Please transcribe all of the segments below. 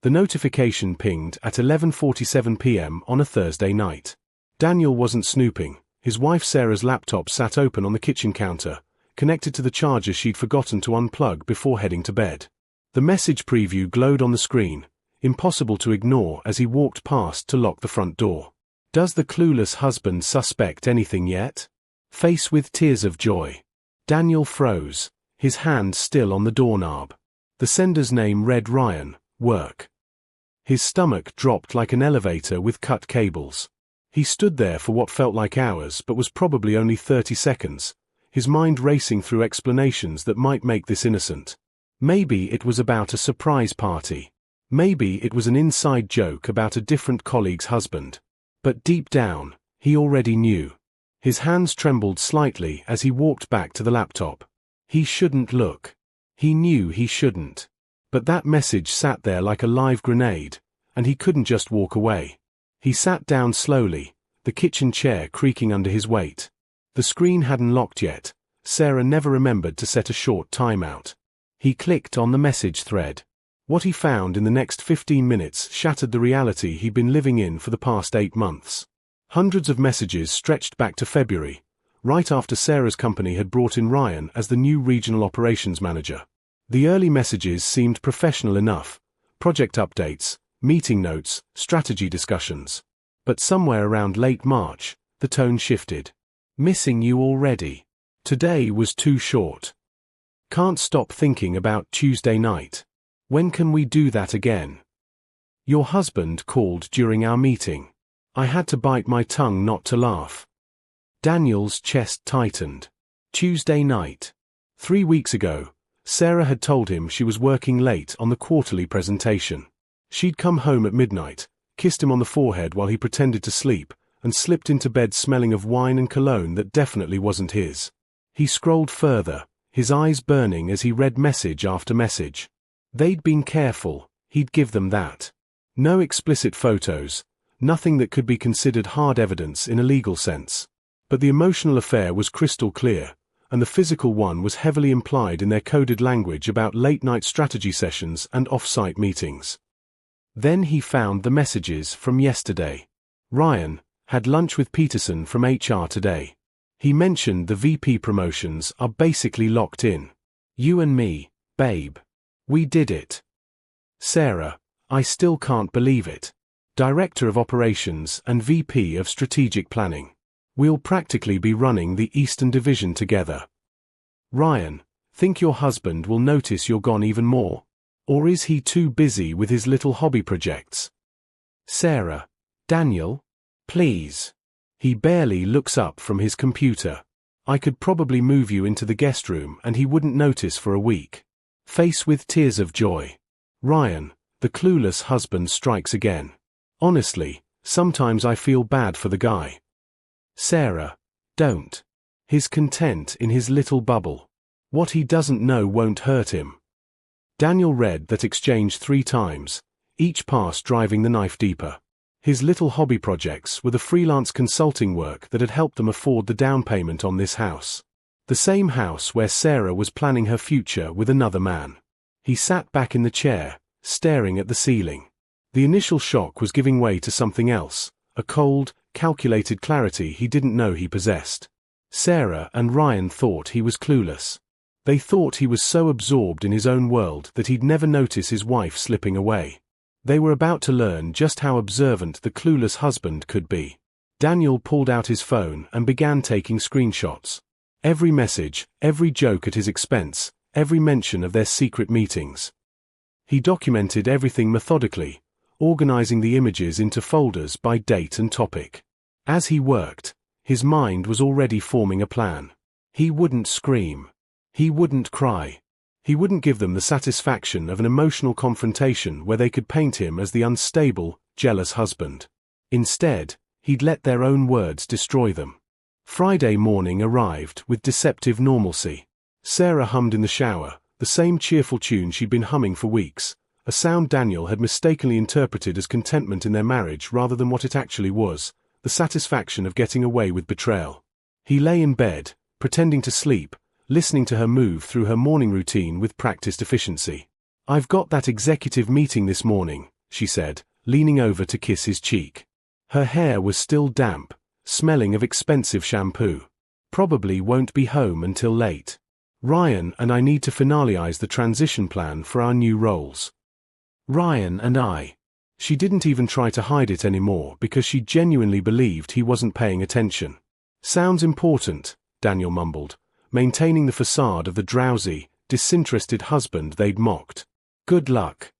The notification pinged at 11:47 p.m. on a Thursday night. Daniel wasn't snooping. His wife Sarah's laptop sat open on the kitchen counter, connected to the charger she'd forgotten to unplug before heading to bed. The message preview glowed on the screen, impossible to ignore as he walked past to lock the front door. Does the clueless husband suspect anything yet? Faced with tears of joy, Daniel froze, his hand still on the doorknob. The sender's name read Ryan, work. His stomach dropped like an elevator with cut cables. He stood there for what felt like hours but was probably only 30 seconds, his mind racing through explanations that might make this innocent. Maybe it was about a surprise party. Maybe it was an inside joke about a different colleague's husband. But deep down, he already knew. His hands trembled slightly as he walked back to the laptop. He shouldn't look. He knew he shouldn't. But that message sat there like a live grenade, and he couldn't just walk away. He sat down slowly, the kitchen chair creaking under his weight. The screen hadn't locked yet. Sarah never remembered to set a short timeout. He clicked on the message thread. What he found in the next 15 minutes shattered the reality he'd been living in for the past 8 months. Hundreds of messages stretched back to February, right after Sarah's company had brought in Ryan as the new regional operations manager. The early messages seemed professional enough, project updates, meeting notes, strategy discussions. But somewhere around late March, the tone shifted. Missing you already. Today was too short. Can't stop thinking about Tuesday night. When can we do that again? Your husband called during our meeting. I had to bite my tongue not to laugh. Daniel's chest tightened. Tuesday night. 3 weeks ago, Sarah had told him she was working late on the quarterly presentation. She'd come home at midnight, kissed him on the forehead while he pretended to sleep, and slipped into bed smelling of wine and cologne that definitely wasn't his. He scrolled further, his eyes burning as he read message after message. They'd been careful, he'd give them that. No explicit photos, nothing that could be considered hard evidence in a legal sense. But the emotional affair was crystal clear, and the physical one was heavily implied in their coded language about late-night strategy sessions and off-site meetings. Then he found the messages from yesterday. Ryan had lunch with Peterson from HR today. He mentioned the VP promotions are basically locked in. You and me, babe. We did it. Sarah, I still can't believe it. Director of Operations and VP of Strategic Planning. We'll practically be running the Eastern Division together. Ryan, think your husband will notice you're gone even more? Or is he too busy with his little hobby projects? Sarah, Daniel, please. He barely looks up from his computer. I could probably move you into the guest room and he wouldn't notice for a week. Face with tears of joy. Ryan, the clueless husband strikes again. Honestly, sometimes I feel bad for the guy. Sarah, don't. He's content in his little bubble. What he doesn't know won't hurt him. Daniel read that exchange 3 times, each pass driving the knife deeper. His little hobby projects were the freelance consulting work that had helped them afford the down payment on this house. The same house where Sarah was planning her future with another man. He sat back in the chair, staring at the ceiling. The initial shock was giving way to something else, a cold, calculated clarity he didn't know he possessed. Sarah and Ryan thought he was clueless. They thought he was so absorbed in his own world that he'd never notice his wife slipping away. They were about to learn just how observant the clueless husband could be. Daniel pulled out his phone and began taking screenshots. Every message, every joke at his expense, every mention of their secret meetings. He documented everything methodically, organizing the images into folders by date and topic. As he worked, his mind was already forming a plan. He wouldn't scream. He wouldn't cry. He wouldn't give them the satisfaction of an emotional confrontation where they could paint him as the unstable, jealous husband. Instead, he'd let their own words destroy them. Friday morning arrived with deceptive normalcy. Sarah hummed in the shower, the same cheerful tune she'd been humming for weeks, a sound Daniel had mistakenly interpreted as contentment in their marriage rather than what it actually was, the satisfaction of getting away with betrayal. He lay in bed, pretending to sleep, listening to her move through her morning routine with practiced efficiency. "I've got that executive meeting this morning," she said, leaning over to kiss his cheek. Her hair was still damp, smelling of expensive shampoo. "Probably won't be home until late. Ryan and I need to finalize the transition plan for our new roles." Ryan and I. She didn't even try to hide it anymore because she genuinely believed he wasn't paying attention. "Sounds important," Daniel mumbled, maintaining the facade of the drowsy, disinterested husband they'd mocked. "Good luck."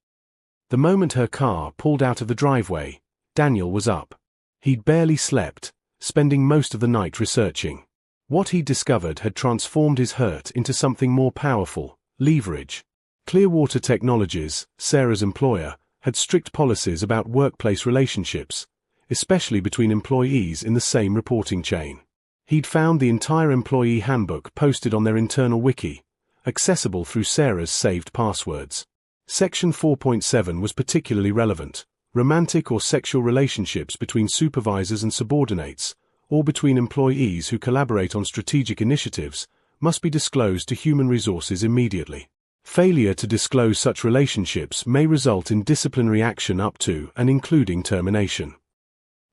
The moment her car pulled out of the driveway, Daniel was up. He'd barely slept, spending most of the night researching. What he'd discovered had transformed his hurt into something more powerful: leverage. Clearwater Technologies, Sarah's employer, had strict policies about workplace relationships, especially between employees in the same reporting chain. He'd found the entire employee handbook posted on their internal wiki, accessible through Sarah's saved passwords. Section 4.7 was particularly relevant: romantic or sexual relationships between supervisors and subordinates, or between employees who collaborate on strategic initiatives, must be disclosed to human resources immediately. Failure to disclose such relationships may result in disciplinary action up to and including termination.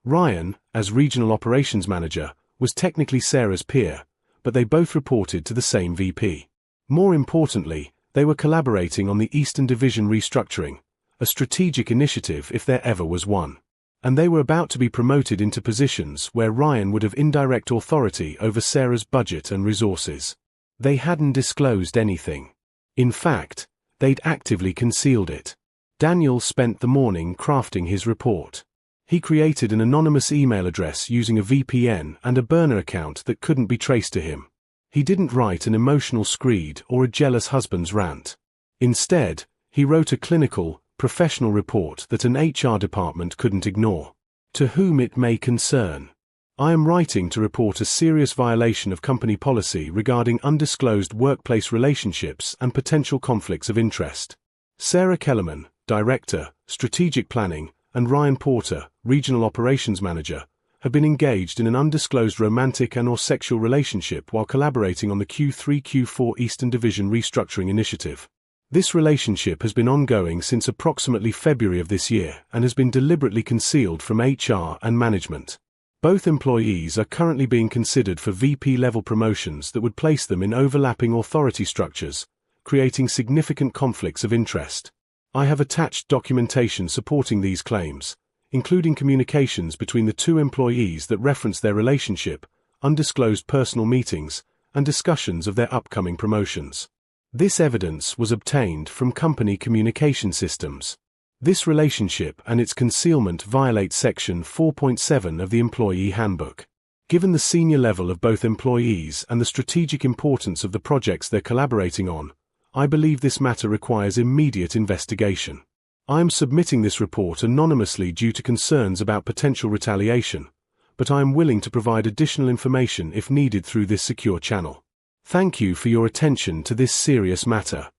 Ryan, as regional operations manager, was technically Sarah's peer, but they both reported to the same VP. More importantly, they were collaborating on the Eastern Division restructuring, a strategic initiative if there ever was one. And they were about to be promoted into positions where Ryan would have indirect authority over Sarah's budget and resources. They hadn't disclosed anything. In fact, they'd actively concealed it. Daniel spent the morning crafting his report. He created an anonymous email address using a VPN and a burner account that couldn't be traced to him. He didn't write an emotional screed or a jealous husband's rant. Instead, he wrote a clinical, professional report that an HR department couldn't ignore. To whom it may concern. I am writing to report a serious violation of company policy regarding undisclosed workplace relationships and potential conflicts of interest. Sarah Kellerman, Director, Strategic Planning, and Ryan Porter, Regional Operations Manager, have been engaged in an undisclosed romantic and/or sexual relationship while collaborating on the Q3-Q4 Eastern Division restructuring initiative. This relationship has been ongoing since approximately February of this year and has been deliberately concealed from HR and management. Both employees are currently being considered for VP-level promotions that would place them in overlapping authority structures, creating significant conflicts of interest. I have attached documentation supporting these claims, including communications between the two employees that reference their relationship, undisclosed personal meetings, and discussions of their upcoming promotions. This evidence was obtained from company communication systems. This relationship and its concealment violate Section 4.7 of the Employee Handbook. Given the senior level of both employees and the strategic importance of the projects they're collaborating on, I believe this matter requires immediate investigation. I am submitting this report anonymously due to concerns about potential retaliation, but I am willing to provide additional information if needed through this secure channel. Thank you for your attention to this serious matter.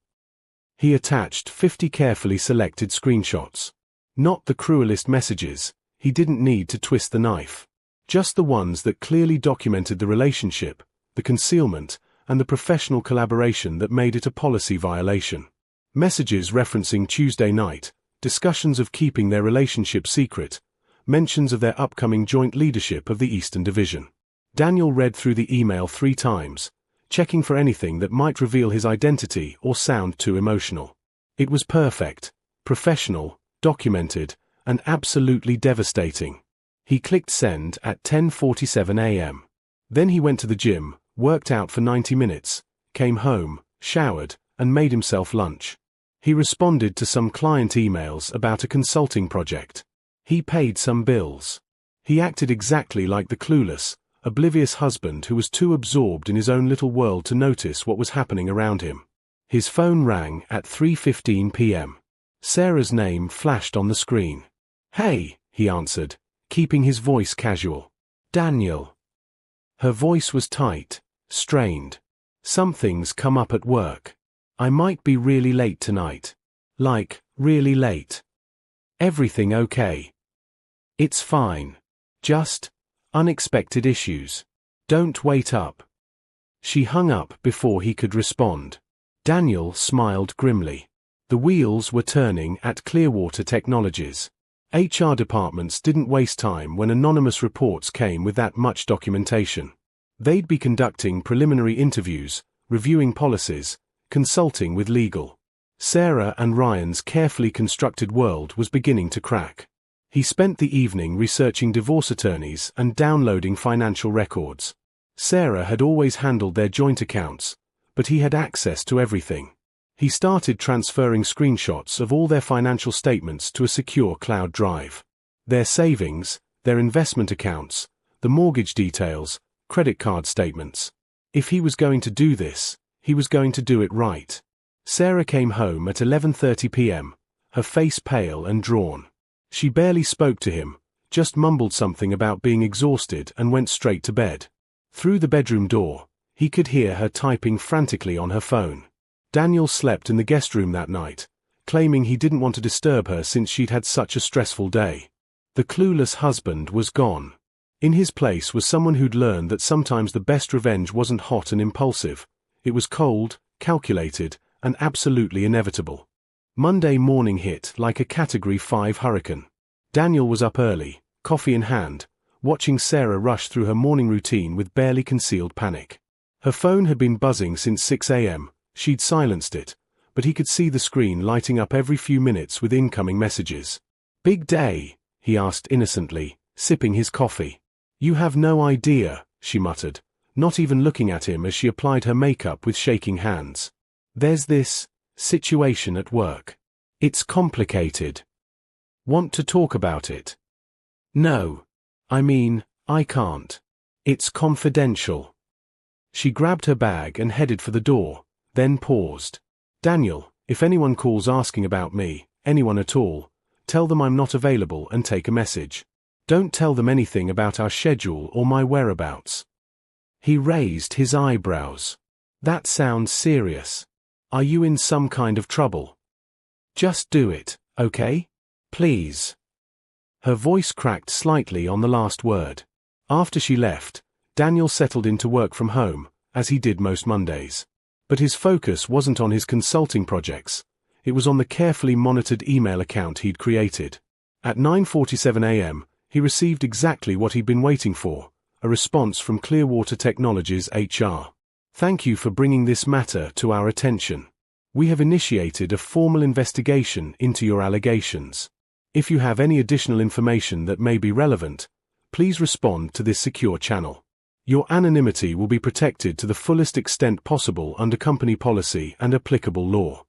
He attached 50 carefully selected screenshots. Not the cruelest messages, he didn't need to twist the knife. Just the ones that clearly documented the relationship, the concealment, and the professional collaboration that made it a policy violation. Messages referencing Tuesday night, discussions of keeping their relationship secret, mentions of their upcoming joint leadership of the Eastern Division. Daniel read through the email 3 times, checking for anything that might reveal his identity or sound too emotional. It was perfect, professional, documented, and absolutely devastating. He clicked send at 10:47 a.m. Then he went to the gym, worked out for 90 minutes, came home, showered, and made himself lunch. He responded to some client emails about a consulting project. He paid some bills. He acted exactly like the clueless, oblivious husband who was too absorbed in his own little world to notice what was happening around him. His phone rang at 3:15 p.m. Sarah's name flashed on the screen. "Hey," he answered, keeping his voice casual. "Daniel." Her voice was tight, strained. "Something's come up at work. I might be really late tonight. Like, really late. Everything okay?" "It's fine. Just unexpected issues. Don't wait up." She hung up before he could respond. Daniel smiled grimly. The wheels were turning at Clearwater Technologies. HR departments didn't waste time when anonymous reports came with that much documentation. They'd be conducting preliminary interviews, reviewing policies, consulting with legal. Sarah and Ryan's carefully constructed world was beginning to crack. He spent the evening researching divorce attorneys and downloading financial records. Sarah had always handled their joint accounts, but he had access to everything. He started transferring screenshots of all their financial statements to a secure cloud drive. Their savings, their investment accounts, the mortgage details, credit card statements. If he was going to do this, he was going to do it right. Sarah came home at 11:30 p.m., her face pale and drawn. She barely spoke to him, just mumbled something about being exhausted and went straight to bed. Through the bedroom door, he could hear her typing frantically on her phone. Daniel slept in the guest room that night, claiming he didn't want to disturb her since she'd had such a stressful day. The clueless husband was gone. In his place was someone who'd learned that sometimes the best revenge wasn't hot and impulsive. It was cold, calculated, and absolutely inevitable. Monday morning hit like a Category 5 hurricane. Daniel was up early, coffee in hand, watching Sarah rush through her morning routine with barely concealed panic. Her phone had been buzzing since 6 a.m., she'd silenced it, but he could see the screen lighting up every few minutes with incoming messages. "Big day?" he asked innocently, sipping his coffee. "You have no idea," she muttered, not even looking at him as she applied her makeup with shaking hands. "There's this situation at work. It's complicated. Want to talk about it?" "No. I can't. It's confidential." She grabbed her bag and headed for the door, then paused. "Daniel, if anyone calls asking about me, anyone at all, tell them I'm not available and take a message. Don't tell them anything about our schedule or my whereabouts." He raised his eyebrows. "That sounds serious. Are you in some kind of trouble? Just do it, okay? Please." Her voice cracked slightly on the last word. After she left, Daniel settled into work from home, as he did most Mondays. But his focus wasn't on his consulting projects. It was on the carefully monitored email account he'd created. At 9:47 a.m., he received exactly what he'd been waiting for, a response from Clearwater Technologies HR. "Thank you for bringing this matter to our attention. We have initiated a formal investigation into your allegations. If you have any additional information that may be relevant, please respond to this secure channel. Your anonymity will be protected to the fullest extent possible under company policy and applicable law."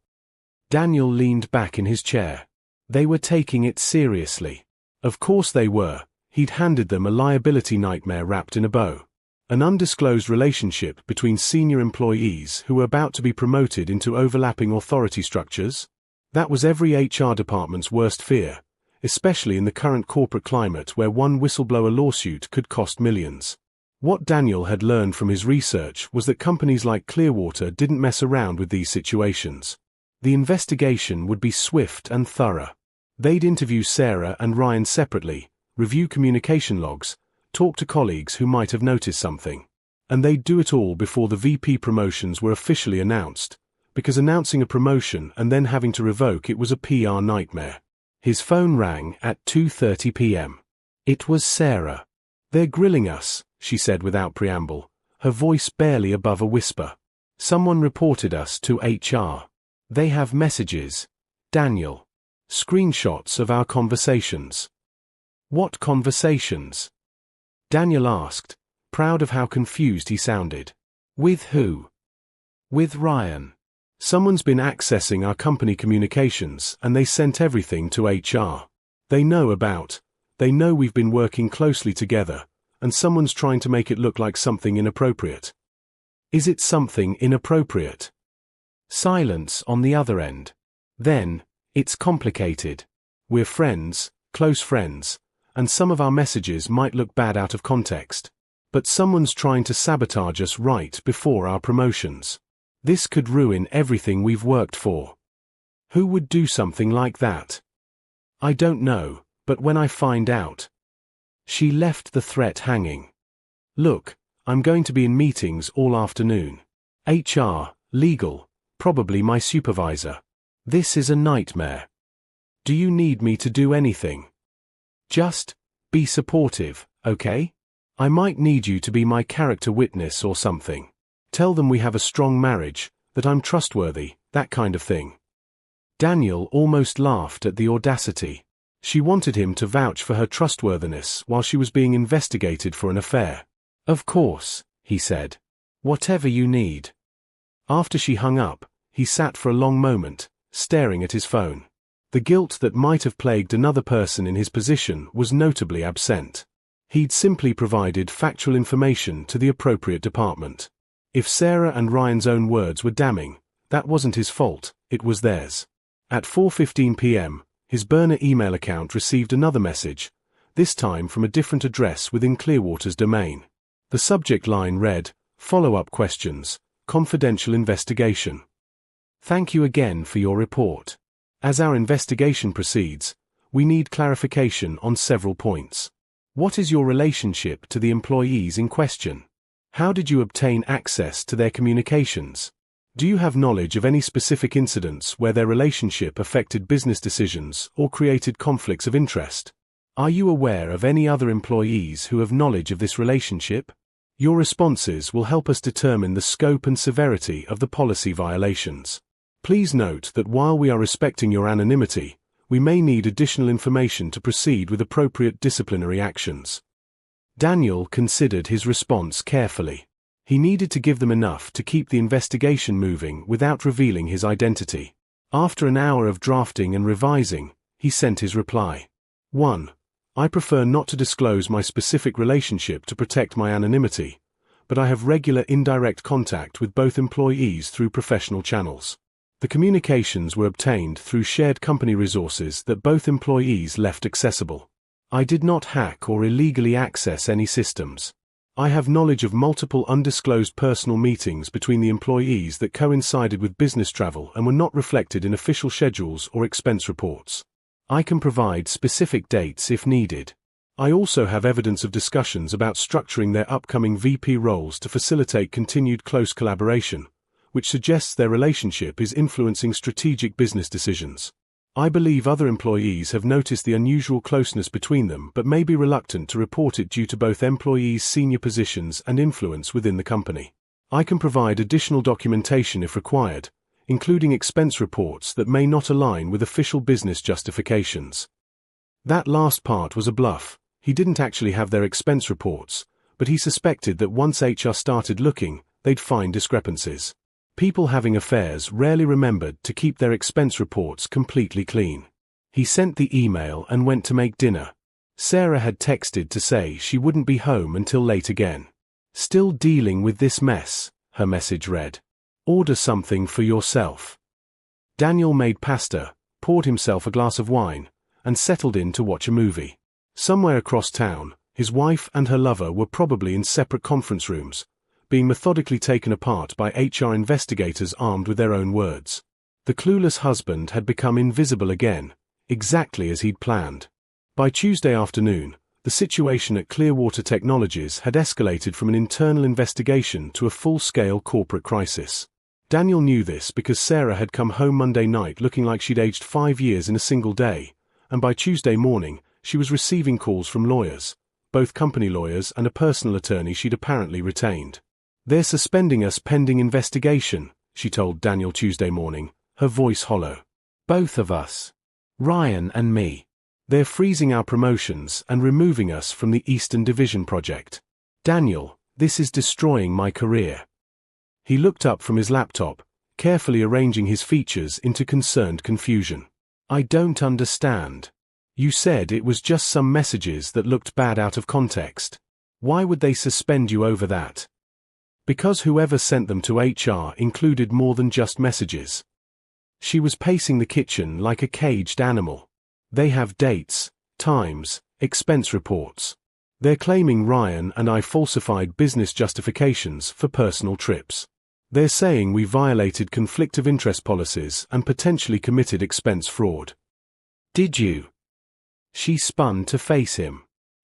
Daniel leaned back in his chair. They were taking it seriously. Of course they were. He'd handed them a liability nightmare wrapped in a bow. An undisclosed relationship between senior employees who were about to be promoted into overlapping authority structures? That was every HR department's worst fear, especially in the current corporate climate where one whistleblower lawsuit could cost millions. What Daniel had learned from his research was that companies like Clearwater didn't mess around with these situations. The investigation would be swift and thorough. They'd interview Sarah and Ryan separately, review communication logs, talk to colleagues who might have noticed something. And they'd do it all before the VP promotions were officially announced, because announcing a promotion and then having to revoke it was a PR nightmare. His phone rang at 2:30 p.m. It was Sarah. "They're grilling us," she said without preamble, her voice barely above a whisper. "Someone reported us to HR. They have messages. Daniel. Screenshots of our conversations." "What conversations?" Daniel asked, proud of how confused he sounded. "With who?" "With Ryan. Someone's been accessing our company communications and they sent everything to HR. They know we've been working closely together, and someone's trying to make it look like something inappropriate." "Is it something inappropriate?" Silence on the other end. Then, "It's complicated. We're friends, close friends, and some of our messages might look bad out of context. But someone's trying to sabotage us right before our promotions. This could ruin everything we've worked for." "Who would do something like that?" "I don't know, but when I find out." She left the threat hanging. "Look, I'm going to be in meetings all afternoon. HR, legal, probably my supervisor. This is a nightmare. Do you need me to do anything? Just be supportive, okay? I might need you to be my character witness or something. Tell them we have a strong marriage, that I'm trustworthy, that kind of thing. Daniel almost laughed at the audacity. She wanted him to vouch for her trustworthiness while she was being investigated for an affair. Of course, he said. Whatever you need. After she hung up, he sat for a long moment, staring at his phone. The guilt that might have plagued another person in his position was notably absent. He'd simply provided factual information to the appropriate department. If Sarah and Ryan's own words were damning, that wasn't his fault, it was theirs. At 4:15 p.m., his burner email account received another message, this time from a different address within Clearwater's domain. The subject line read, "Follow-up questions, confidential investigation. Thank you again for your report. As our investigation proceeds, we need clarification on several points. What is your relationship to the employees in question? How did you obtain access to their communications? Do you have knowledge of any specific incidents where their relationship affected business decisions or created conflicts of interest? Are you aware of any other employees who have knowledge of this relationship? Your responses will help us determine the scope and severity of the policy violations. Please note that while we are respecting your anonymity, we may need additional information to proceed with appropriate disciplinary actions." Daniel considered his response carefully. He needed to give them enough to keep the investigation moving without revealing his identity. After an hour of drafting and revising, he sent his reply. 1. I prefer not to disclose my specific relationship to protect my anonymity, but I have regular indirect contact with both employees through professional channels. The communications were obtained through shared company resources that both employees left accessible. I did not hack or illegally access any systems. I have knowledge of multiple undisclosed personal meetings between the employees that coincided with business travel and were not reflected in official schedules or expense reports. I can provide specific dates if needed. I also have evidence of discussions about structuring their upcoming VP roles to facilitate continued close collaboration, which suggests their relationship is influencing strategic business decisions. I believe other employees have noticed the unusual closeness between them but may be reluctant to report it due to both employees' senior positions and influence within the company. I can provide additional documentation if required, including expense reports that may not align with official business justifications. That last part was a bluff. He didn't actually have their expense reports, but he suspected that once HR started looking, they'd find discrepancies. People having affairs rarely remembered to keep their expense reports completely clean. He sent the email and went to make dinner. Sarah had texted to say she wouldn't be home until late again. Still dealing with this mess, her message read. Order something for yourself. Daniel made pasta, poured himself a glass of wine, and settled in to watch a movie. Somewhere across town, his wife and her lover were probably in separate conference rooms, being methodically taken apart by HR investigators armed with their own words. The clueless husband had become invisible again, exactly as he'd planned. By Tuesday afternoon, the situation at Clearwater Technologies had escalated from an internal investigation to a full-scale corporate crisis. Daniel knew this because Sarah had come home Monday night looking like she'd aged 5 years in a single day, and by Tuesday morning, she was receiving calls from lawyers, both company lawyers and a personal attorney she'd apparently retained. They're suspending us pending investigation, she told Daniel Tuesday morning, her voice hollow. Both of us. Ryan and me. They're freezing our promotions and removing us from the Eastern Division project. Daniel, this is destroying my career. He looked up from his laptop, carefully arranging his features into concerned confusion. I don't understand. You said it was just some messages that looked bad out of context. Why would they suspend you over that? Because whoever sent them to HR included more than just messages. She was pacing the kitchen like a caged animal. They have dates, times, expense reports. They're claiming Ryan and I falsified business justifications for personal trips. They're saying we violated conflict of interest policies and potentially committed expense fraud. Did you? She spun to face him.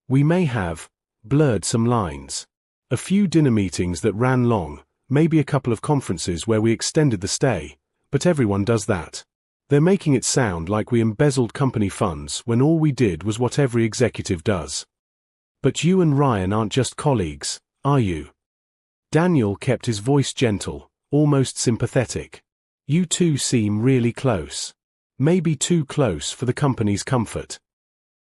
We may have blurred some lines. A few dinner meetings that ran long, maybe a couple of conferences where we extended the stay, but everyone does that. They're making it sound like we embezzled company funds when all we did was what every executive does. But you and Ryan aren't just colleagues, are you? Daniel kept his voice gentle, almost sympathetic. You two seem really close. Maybe too close for the company's comfort.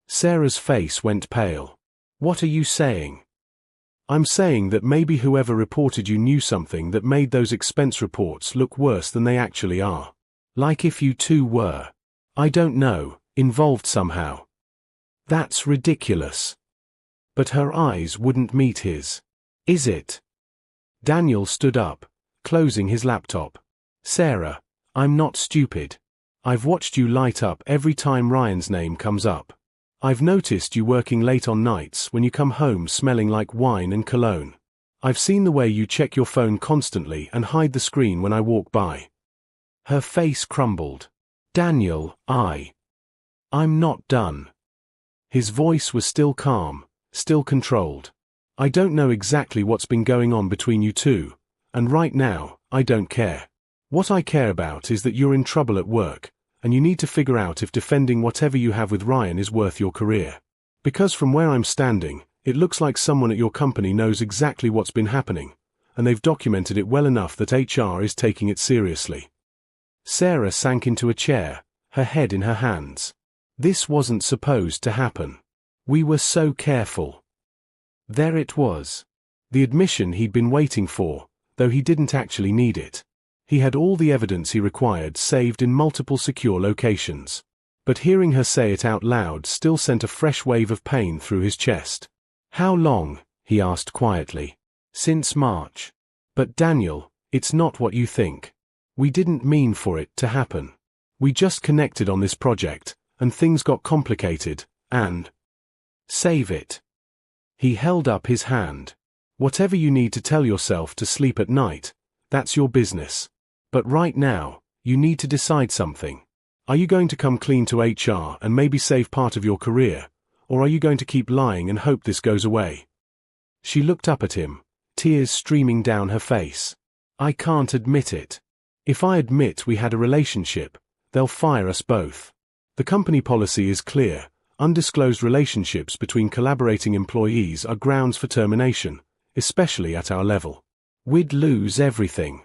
Sarah's face went pale. What are you saying? I'm saying that maybe whoever reported you knew something that made those expense reports look worse than they actually are. Like if you two were, I don't know, involved somehow. That's ridiculous. But her eyes wouldn't meet his. Is it? Daniel stood up, closing his laptop. Sarah, I'm not stupid. I've watched you light up every time Ryan's name comes up. I've noticed you working late on nights when you come home smelling like wine and cologne. I've seen the way you check your phone constantly and hide the screen when I walk by. Her face crumbled. Daniel, I'm not done. His voice was still calm, still controlled. I don't know exactly what's been going on between you two, and right now, I don't care. What I care about is that you're in trouble at work, and you need to figure out if defending whatever you have with Ryan is worth your career. Because from where I'm standing, it looks like someone at your company knows exactly what's been happening, and they've documented it well enough that HR is taking it seriously. Sarah sank into a chair, her head in her hands. This wasn't supposed to happen. We were so careful. There it was. The admission he'd been waiting for, though he didn't actually need it. He had all the evidence he required saved in multiple secure locations. But hearing her say it out loud still sent a fresh wave of pain through his chest. How long? He asked quietly. Since March. But Daniel, it's not what you think. We didn't mean for it to happen. We just connected on this project, and things got complicated, and... Save it. He held up his hand. Whatever you need to tell yourself to sleep at night, that's your business. But right now, you need to decide something. Are you going to come clean to HR and maybe save part of your career, or are you going to keep lying and hope this goes away? She looked up at him, tears streaming down her face. I can't admit it. If I admit we had a relationship, they'll fire us both. The company policy is clear. Undisclosed relationships between collaborating employees are grounds for termination, especially at our level. We'd lose everything.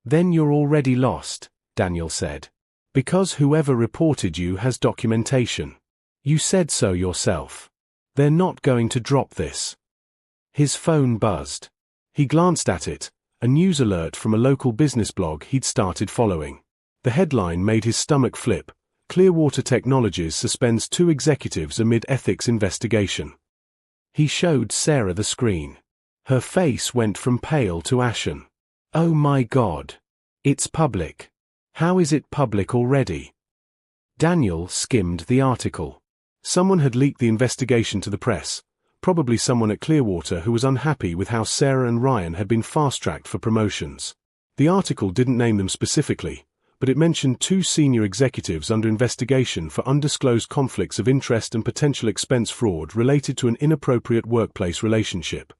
Then you're already lost, Daniel said. Because whoever reported you has documentation. You said so yourself. They're not going to drop this. His phone buzzed. He glanced at it, a news alert from a local business blog he'd started following. The headline made his stomach flip. Clearwater Technologies suspends 2 executives amid ethics investigation. He showed Sarah the screen. Her face went from pale to ashen. Oh my God. It's public. How is it public already? Daniel skimmed the article. Someone had leaked the investigation to the press, probably someone at Clearwater who was unhappy with how Sarah and Ryan had been fast-tracked for promotions. The article didn't name them specifically, but it mentioned 2 senior executives under investigation for undisclosed conflicts of interest and potential expense fraud related to an inappropriate workplace relationship.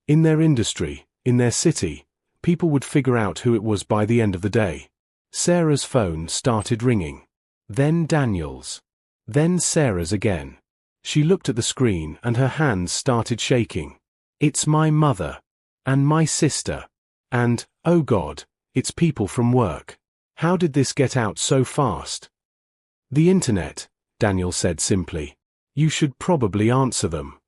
In their industry, in their city, people would figure out who it was by the end of the day. Sarah's phone started ringing. Then Daniel's. Then Sarah's again. She looked at the screen and her hands started shaking. It's my mother. And my sister. And, oh God, it's people from work. How did this get out so fast? The internet, Daniel said simply. You should probably answer them.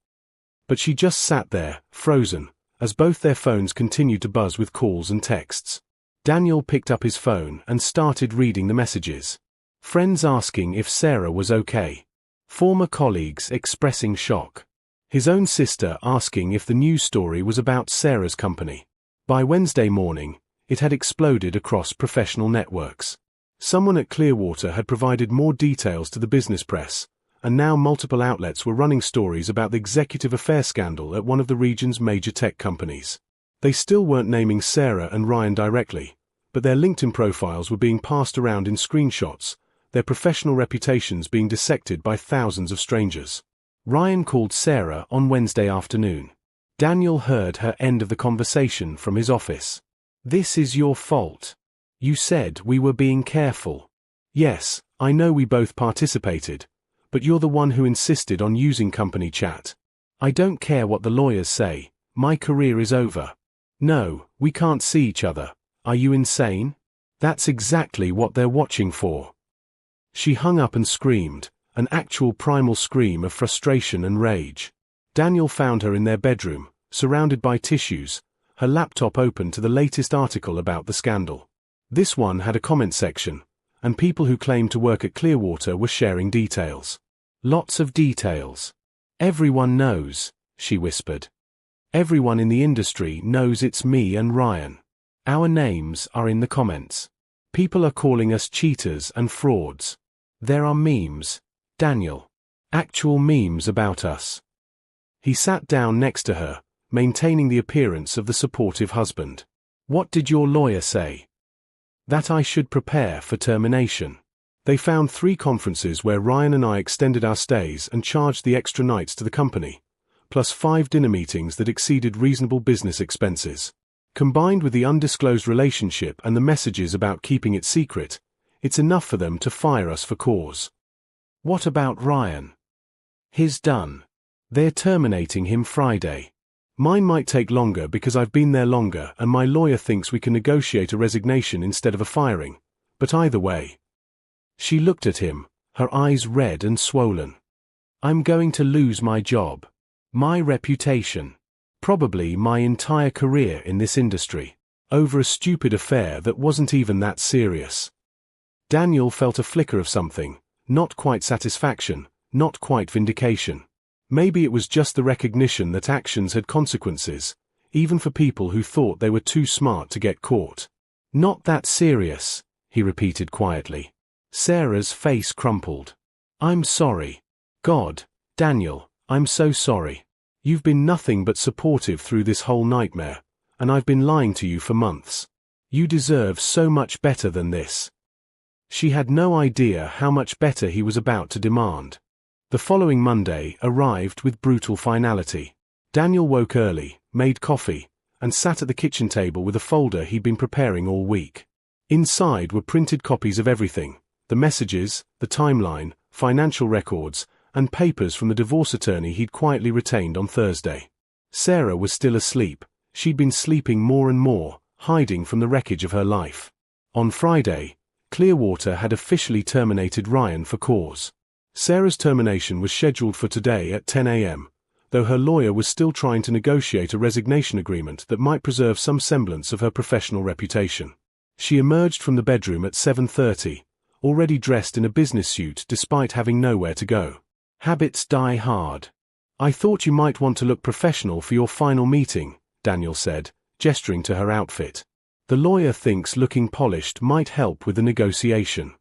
But she just sat there, frozen, as both their phones continued to buzz with calls and texts. Daniel picked up his phone and started reading the messages. Friends asking if Sarah was okay. Former colleagues expressing shock. His own sister asking if the news story was about Sarah's company. By Wednesday morning, it had exploded across professional networks. Someone at Clearwater had provided more details to the business press, and now multiple outlets were running stories about the executive affair scandal at one of the region's major tech companies. They still weren't naming Sarah and Ryan directly, but their LinkedIn profiles were being passed around in screenshots, their professional reputations being dissected by thousands of strangers. Ryan called Sarah on Wednesday afternoon. Daniel heard her end of the conversation from his office. This is your fault. You said we were being careful. Yes, I know we both participated, but you're the one who insisted on using company chat. I don't care what the lawyers say, my career is over. No, we can't see each other. Are you insane? That's exactly what they're watching for. She hung up and screamed, an actual primal scream of frustration and rage. Daniel found her in their bedroom, surrounded by tissues, her laptop open to the latest article about the scandal. This one had a comment section, and people who claimed to work at Clearwater were sharing details. Lots of details. Everyone knows, she whispered. Everyone in the industry knows it's me and Ryan. Our names are in the comments. People are calling us cheaters and frauds. There are memes, Daniel. Actual memes about us. He sat down next to her, maintaining the appearance of the supportive husband. What did your lawyer say? That I should prepare for termination. They found 3 conferences where Ryan and I extended our stays and charged the extra nights to the company, plus 5 dinner meetings that exceeded reasonable business expenses. Combined with the undisclosed relationship and the messages about keeping it secret, it's enough for them to fire us for cause. What about Ryan? His done. They're terminating him Friday. Mine might take longer because I've been there longer and my lawyer thinks we can negotiate a resignation instead of a firing, but either way. She looked at him, her eyes red and swollen. I'm going to lose my job. My reputation. Probably my entire career in this industry. Over a stupid affair that wasn't even that serious. Daniel felt a flicker of something, not quite satisfaction, not quite vindication. Maybe it was just the recognition that actions had consequences, even for people who thought they were too smart to get caught. Not that serious, he repeated quietly. Sarah's face crumpled. I'm sorry. God, Daniel, I'm so sorry. You've been nothing but supportive through this whole nightmare, and I've been lying to you for months. You deserve so much better than this. She had no idea how much better he was about to demand. The following Monday arrived with brutal finality. Daniel woke early, made coffee, and sat at the kitchen table with a folder he'd been preparing all week. Inside were printed copies of everything, the messages, the timeline, financial records, and papers from the divorce attorney he'd quietly retained on Thursday. Sarah was still asleep. She'd been sleeping more and more, hiding from the wreckage of her life. On Friday, Clearwater had officially terminated Ryan for cause. Sarah's termination was scheduled for today at 10 a.m., though her lawyer was still trying to negotiate a resignation agreement that might preserve some semblance of her professional reputation. She emerged from the bedroom at 7:30, already dressed in a business suit despite having nowhere to go. Habits die hard. I thought you might want to look professional for your final meeting, Daniel said, gesturing to her outfit. The lawyer thinks looking polished might help with the negotiation.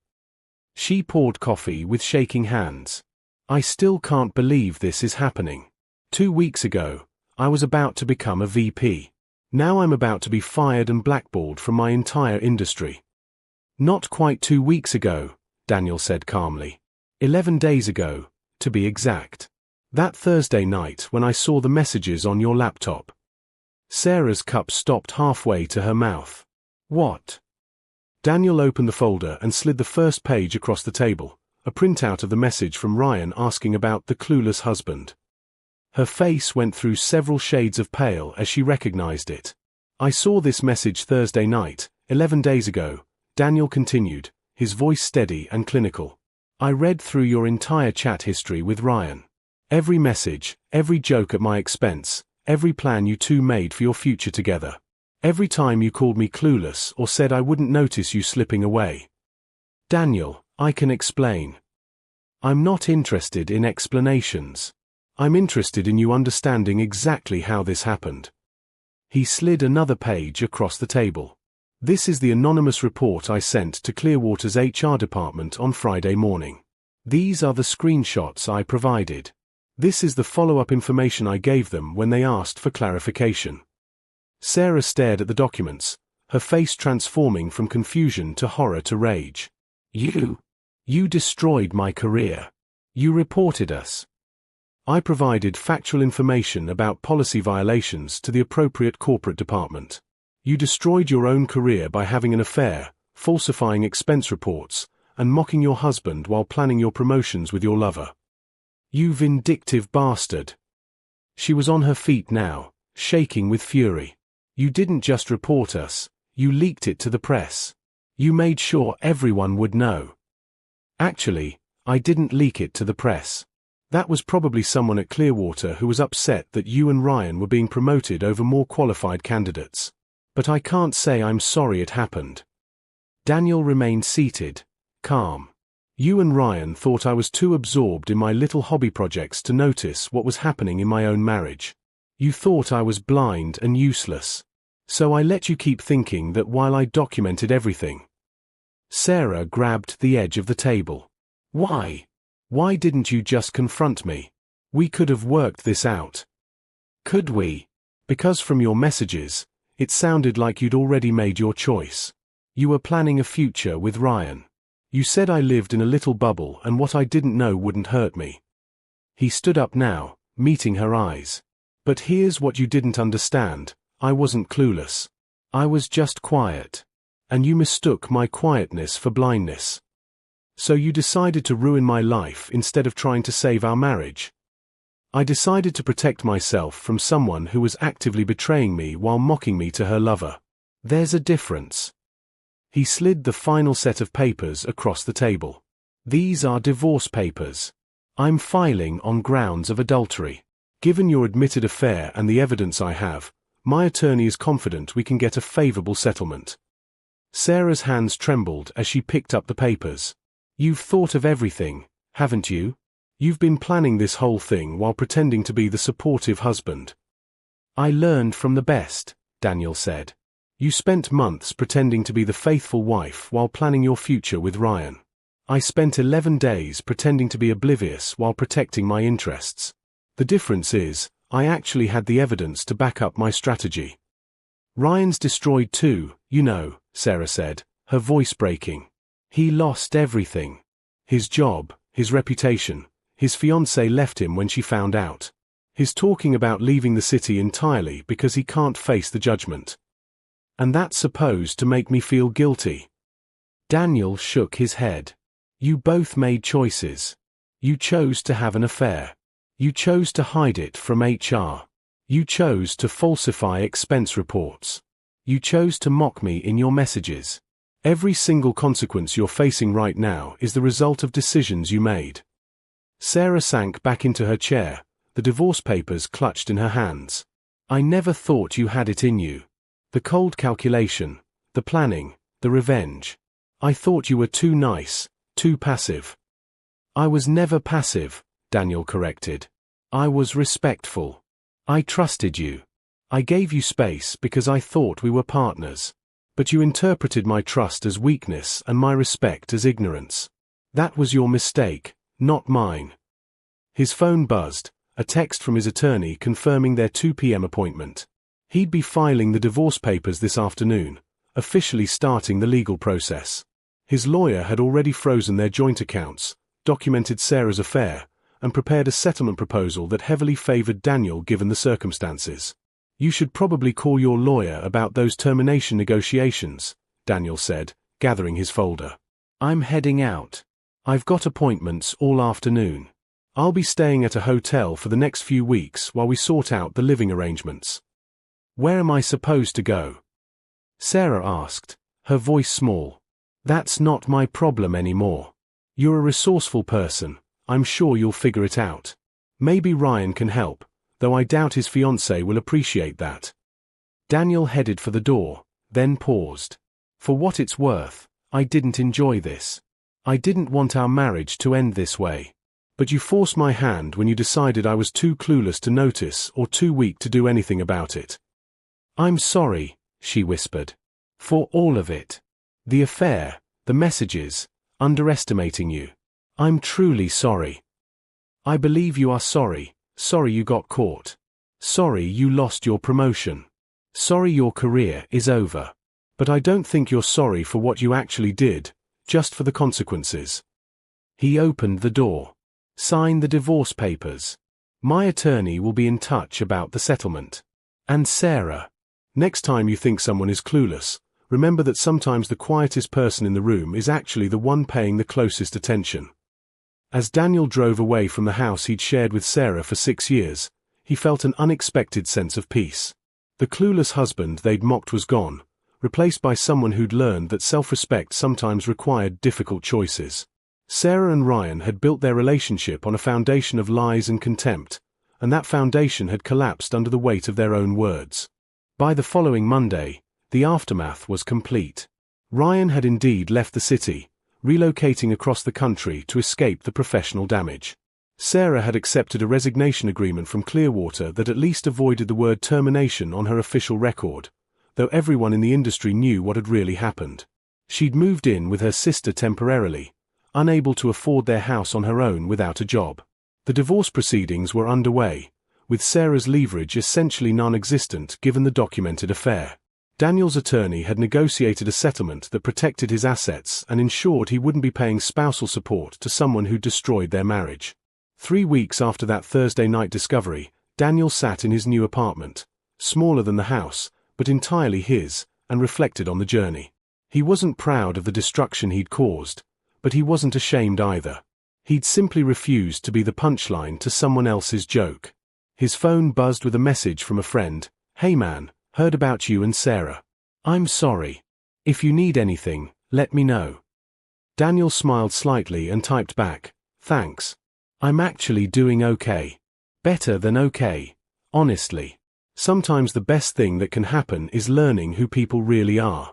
She poured coffee with shaking hands. I still can't believe this is happening. 2 weeks ago, I was about to become a VP. Now I'm about to be fired and blackballed from my entire industry. Not quite 2 weeks ago, Daniel said calmly. 11 days ago, to be exact. That Thursday night when I saw the messages on your laptop. Sarah's cup stopped halfway to her mouth. What? Daniel opened the folder and slid the first page across the table, a printout of the message from Ryan asking about the clueless husband. Her face went through several shades of pale as she recognized it. I saw this message Thursday night, 11 days ago, Daniel continued, his voice steady and clinical. I read through your entire chat history with Ryan. Every message, every joke at my expense, every plan you two made for your future together. Every time you called me clueless or said I wouldn't notice you slipping away. Daniel, I can explain. I'm not interested in explanations. I'm interested in you understanding exactly how this happened. He slid another page across the table. This is the anonymous report I sent to Clearwater's HR department on Friday morning. These are the screenshots I provided. This is the follow-up information I gave them when they asked for clarification. Sarah stared at the documents, her face transforming from confusion to horror to rage. You destroyed my career. You reported us. I provided factual information about policy violations to the appropriate corporate department. You destroyed your own career by having an affair, falsifying expense reports, and mocking your husband while planning your promotions with your lover. You vindictive bastard. She was on her feet now, shaking with fury. You didn't just report us, you leaked it to the press. You made sure everyone would know. Actually, I didn't leak it to the press. That was probably someone at Clearwater who was upset that you and Ryan were being promoted over more qualified candidates. But I can't say I'm sorry it happened. Daniel remained seated, calm. You and Ryan thought I was too absorbed in my little hobby projects to notice what was happening in my own marriage. You thought I was blind and useless. So I let you keep thinking that while I documented everything. Sarah grabbed the edge of the table. Why? Why didn't you just confront me? We could have worked this out. Could we? Because from your messages, it sounded like you'd already made your choice. You were planning a future with Ryan. You said I lived in a little bubble and what I didn't know wouldn't hurt me. He stood up now, meeting her eyes. But here's what you didn't understand. I wasn't clueless. I was just quiet. And you mistook my quietness for blindness. So you decided to ruin my life instead of trying to save our marriage. I decided to protect myself from someone who was actively betraying me while mocking me to her lover. There's a difference. He slid the final set of papers across the table. These are divorce papers. I'm filing on grounds of adultery. Given your admitted affair and the evidence I have, my attorney is confident we can get a favorable settlement. Sarah's hands trembled as she picked up the papers. You've thought of everything, haven't you? You've been planning this whole thing while pretending to be the supportive husband. I learned from the best, Daniel said. You spent months pretending to be the faithful wife while planning your future with Ryan. I spent 11 days pretending to be oblivious while protecting my interests. The difference is, I actually had the evidence to back up my strategy. Ryan's destroyed too, you know, Sarah said, her voice breaking. He lost everything. His job, his reputation. His fiancée left him when she found out. He's talking about leaving the city entirely because he can't face the judgment. And that's supposed to make me feel guilty. Daniel shook his head. You both made choices. You chose to have an affair. You chose to hide it from HR. You chose to falsify expense reports. You chose to mock me in your messages. Every single consequence you're facing right now is the result of decisions you made. Sarah sank back into her chair, the divorce papers clutched in her hands. I never thought you had it in you. The cold calculation, the planning, the revenge. I thought you were too nice, too passive. I was never passive, Daniel corrected. I was respectful. I trusted you. I gave you space because I thought we were partners. But you interpreted my trust as weakness and my respect as ignorance. That was your mistake, not mine. His phone buzzed, a text from his attorney confirming their 2 p.m. appointment. He'd be filing the divorce papers this afternoon, officially starting the legal process. His lawyer had already frozen their joint accounts, documented Sarah's affair, and prepared a settlement proposal that heavily favored Daniel given the circumstances. You should probably call your lawyer about those termination negotiations, Daniel said, gathering his folder. I'm heading out. I've got appointments all afternoon. I'll be staying at a hotel for the next few weeks while we sort out the living arrangements. Where am I supposed to go? Sarah asked, her voice small. That's not my problem anymore. You're a resourceful person. I'm sure you'll figure it out. Maybe Ryan can help, though I doubt his fiancée will appreciate that. Daniel headed for the door, then paused. For what it's worth, I didn't enjoy this. I didn't want our marriage to end this way. But you forced my hand when you decided I was too clueless to notice or too weak to do anything about it. I'm sorry, she whispered. For all of it. The affair, the messages, underestimating you. I'm truly sorry. I believe you are sorry. Sorry you got caught. Sorry you lost your promotion. Sorry your career is over. But I don't think you're sorry for what you actually did, just for the consequences. He opened the door. Sign the divorce papers. My attorney will be in touch about the settlement. And Sarah, next time you think someone is clueless, Remember that sometimes the quietest person in the room is actually the one paying the closest attention. As Daniel drove away from the house he'd shared with Sarah for 6 years, he felt an unexpected sense of peace. The clueless husband they'd mocked was gone, replaced by someone who'd learned that self-respect sometimes required difficult choices. Sarah and Ryan had built their relationship on a foundation of lies and contempt, and that foundation had collapsed under the weight of their own words. By the following Monday, the aftermath was complete. Ryan had indeed left the city, relocating across the country to escape the professional damage. Sarah had accepted a resignation agreement from Clearwater that at least avoided the word termination on her official record, though everyone in the industry knew what had really happened. She'd moved in with her sister temporarily, unable to afford their house on her own without a job. The divorce proceedings were underway, with Sarah's leverage essentially non-existent given the documented affair. Daniel's attorney had negotiated a settlement that protected his assets and ensured he wouldn't be paying spousal support to someone who destroyed their marriage. 3 weeks after that Thursday night discovery, Daniel sat in his new apartment, smaller than the house, but entirely his, and reflected on the journey. He wasn't proud of the destruction he'd caused, but he wasn't ashamed either. He'd simply refused to be the punchline to someone else's joke. His phone buzzed with a message from a friend. "Hey man, heard about you and Sarah. I'm sorry. If you need anything, let me know." Daniel smiled slightly and typed back, "Thanks. I'm actually doing okay. Better than okay, honestly. Sometimes the best thing that can happen is learning who people really are."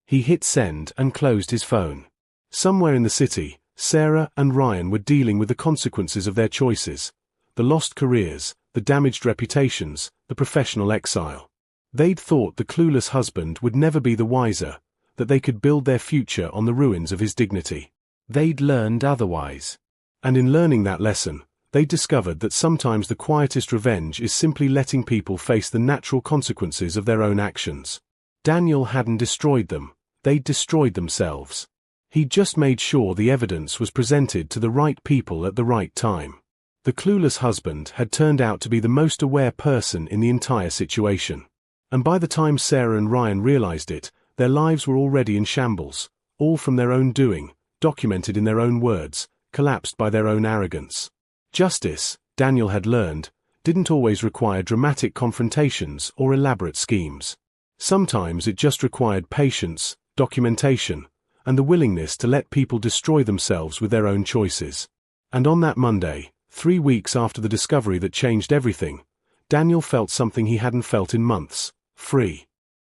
He hit send and closed his phone. Somewhere in the city, Sarah and Ryan were dealing with the consequences of their choices, the lost careers, the damaged reputations, the professional exile. They'd thought the clueless husband would never be the wiser, that they could build their future on the ruins of his dignity. They'd learned otherwise. And in learning that lesson, they discovered that sometimes the quietest revenge is simply letting people face the natural consequences of their own actions. Daniel hadn't destroyed them, they'd destroyed themselves. He'd just made sure the evidence was presented to the right people at the right time. The clueless husband had turned out to be the most aware person in the entire situation. And by the time Sarah and Ryan realized it, their lives were already in shambles, all from their own doing, documented in their own words, collapsed by their own arrogance. Justice, Daniel had learned, didn't always require dramatic confrontations or elaborate schemes. Sometimes it just required patience, documentation, and the willingness to let people destroy themselves with their own choices. And on that Monday, 3 weeks after the discovery that changed everything, Daniel felt something he hadn't felt in months: free.